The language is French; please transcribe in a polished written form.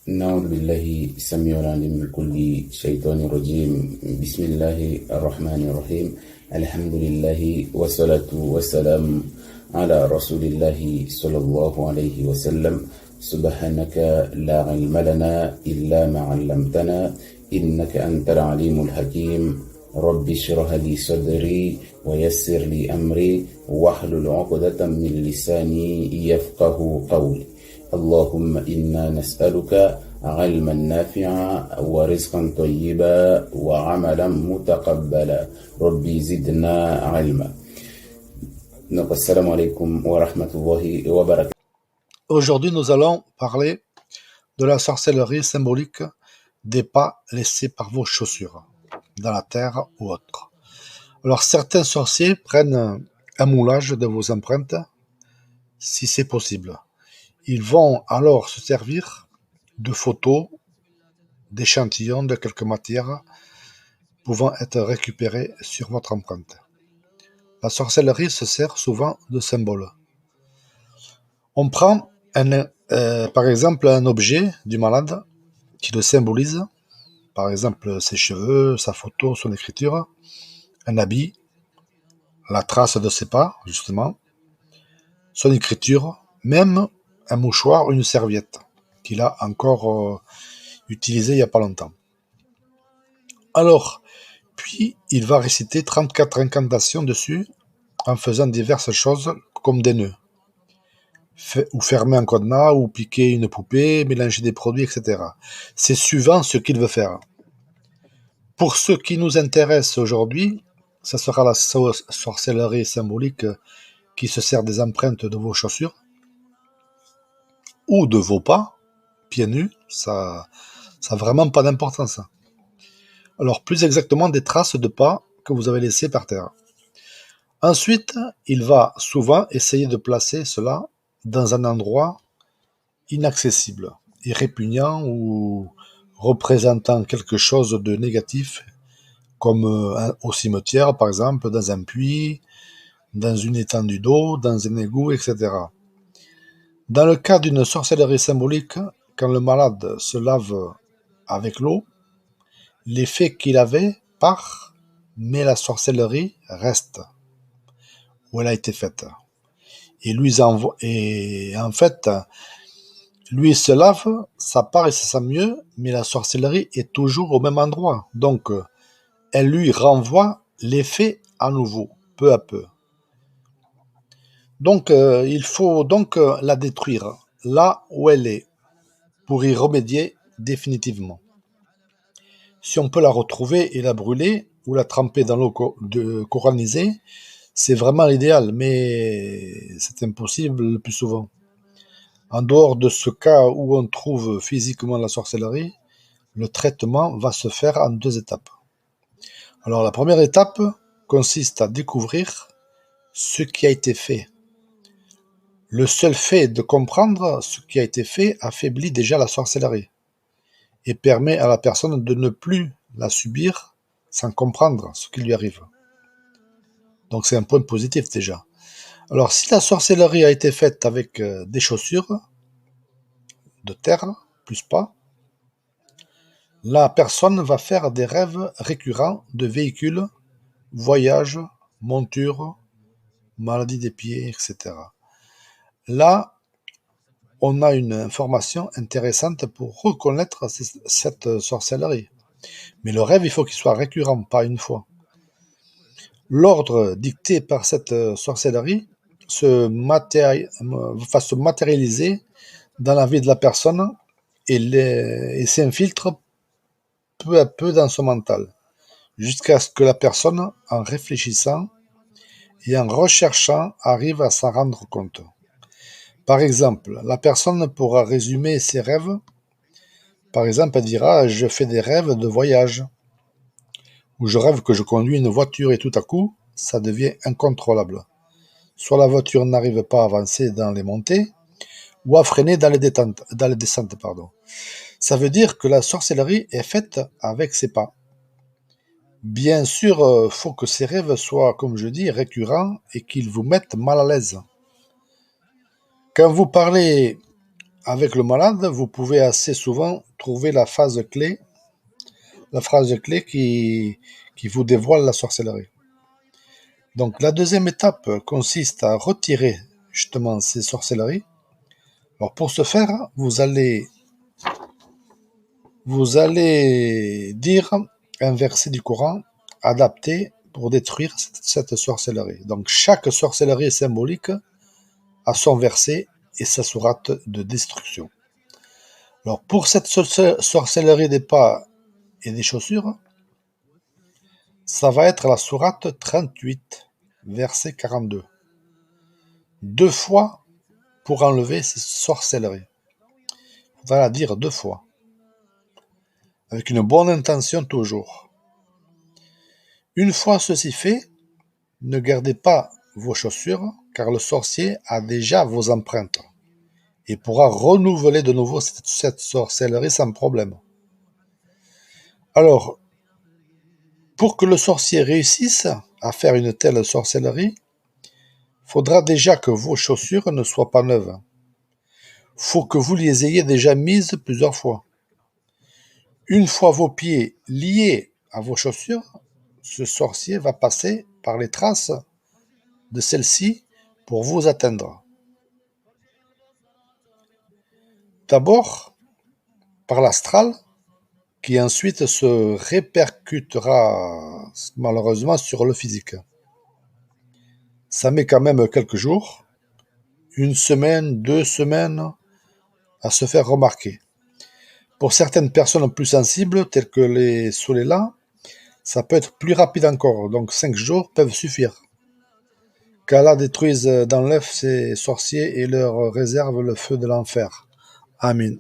نعوذ بالله السميع العليم من كل شيطان رجيم. بسم الله الرحمن الرحيم. الحمد لله والصلاة والسلام على رسول الله صلى الله عليه وسلم. سبحانك لا علم لنا إلا ما علمتنا إنك أنت العليم الحكيم. رب اشرح لي صدري ويسر لي أمري واحلل عقدة من لساني يفقه قولي. اللهم إنا نسألك علما نافعا ورزقا طيبا وعملا متقبلا. ربي زدنا علما. السلام عليكم ورحمة الله وبركاته. Aujourd'hui, nous allons parler de la sorcellerie symbolique des pas laissés par vos chaussures, dans la terre ou autre. Alors, certains sorciers prennent un moulage de vos empreintes, si c'est possible. Ils vont alors se servir de photos, d'échantillons de quelque matière pouvant être récupérées sur votre empreinte. La sorcellerie se sert souvent de symboles. On prend par exemple un objet du malade qui le symbolise, par exemple ses cheveux, sa photo, son écriture, un habit, la trace de ses pas, justement, son écriture, même un mouchoir ou une serviette qu'il a encore utilisé il n'y a pas longtemps. Alors, puis il va réciter 34 incantations dessus en faisant diverses choses comme des nœuds, ou fermer un cadenas, ou piquer une poupée, mélanger des produits, etc. C'est suivant ce qu'il veut faire. Pour ce qui nous intéresse aujourd'hui, ça sera la sorcellerie symbolique qui se sert des empreintes de vos chaussures ou de vos pas, pieds nus, ça n'a vraiment pas d'importance. Alors plus exactement des traces de pas que vous avez laissées par terre. Ensuite, il va souvent essayer de placer cela dans un endroit inaccessible et répugnant ou représentant quelque chose de négatif, comme au cimetière par exemple, dans un puits, dans une étendue d'eau, dans un égout, etc. Dans le cas d'une sorcellerie symbolique, quand le malade se lave avec l'eau, l'effet qu'il avait part, mais la sorcellerie reste où elle a été faite. Et en fait, lui se lave, ça part et ça sent mieux, mais la sorcellerie est toujours au même endroit. Donc, elle lui renvoie l'effet à nouveau, peu à peu. Donc, il faut donc la détruire là où elle est, pour y remédier définitivement. Si on peut la retrouver et la brûler, ou la tremper dans l'eau coranisée, c'est vraiment l'idéal, mais c'est impossible le plus souvent. En dehors de ce cas où on trouve physiquement la sorcellerie, le traitement va se faire en 2 étapes. Alors la première étape consiste à découvrir ce qui a été fait. Le seul fait de comprendre ce qui a été fait affaiblit déjà la sorcellerie et permet à la personne de ne plus la subir sans comprendre ce qui lui arrive. Donc c'est un point positif déjà. Alors si la sorcellerie a été faite avec des chaussures de terre, plus pas, la personne va faire des rêves récurrents de véhicules, voyages, montures, maladies des pieds, etc. Là, on a une information intéressante pour reconnaître cette sorcellerie. Mais le rêve, il faut qu'il soit récurrent, pas une fois. L'ordre dicté par cette sorcellerie va se matérialiser dans la vie de la personne et s'infiltre peu à peu dans son mental, jusqu'à ce que la personne, en réfléchissant et en recherchant, arrive à s'en rendre compte. Par exemple, la personne pourra résumer ses rêves. Par exemple, elle dira « Je fais des rêves de voyage » ou « Je rêve que je conduis une voiture et tout à coup, ça devient incontrôlable. Soit la voiture n'arrive pas à avancer dans les montées, ou à freiner dans les descentes. Ça veut dire que la sorcellerie est faite avec ses pas. Bien sûr, faut que ces rêves soient, comme je dis, récurrents et qu'ils vous mettent mal à l'aise. Quand vous parlez avec le malade, vous pouvez assez souvent trouver la phrase clé qui vous dévoile la sorcellerie. Donc la deuxième étape consiste à retirer justement ces sorcelleries. Alors pour ce faire, vous allez dire un verset du Coran adapté pour détruire cette sorcellerie. Donc chaque sorcellerie symbolique a son verset et sa sourate de destruction. Alors pour cette sorcellerie des pas et des chaussures, ça va être la sourate 38, verset 42. 2 fois pour enlever ces sorcelleries. Il faudra la dire 2 fois. Avec une bonne intention toujours. Une fois ceci fait, ne gardez pas vos chaussures, car le sorcier a déjà vos empreintes et pourra renouveler de nouveau cette sorcellerie sans problème. Alors, pour que le sorcier réussisse à faire une telle sorcellerie, faudra déjà que vos chaussures ne soient pas neuves. Faut que vous les ayez déjà mises plusieurs fois. Une fois vos pieds liés à vos chaussures, ce sorcier va passer par les traces de celles-ci pour vous atteindre. D'abord, par l'astral, qui ensuite se répercutera malheureusement sur le physique. Ça met quand même quelques jours, 1 semaine, 2 semaines, à se faire remarquer. Pour certaines personnes plus sensibles, telles que les Solélas, ça peut être plus rapide encore, donc 5 jours peuvent suffire. Qu'Allah détruise dans l'œuf ces sorciers et leur réserve le feu de l'enfer. Amin.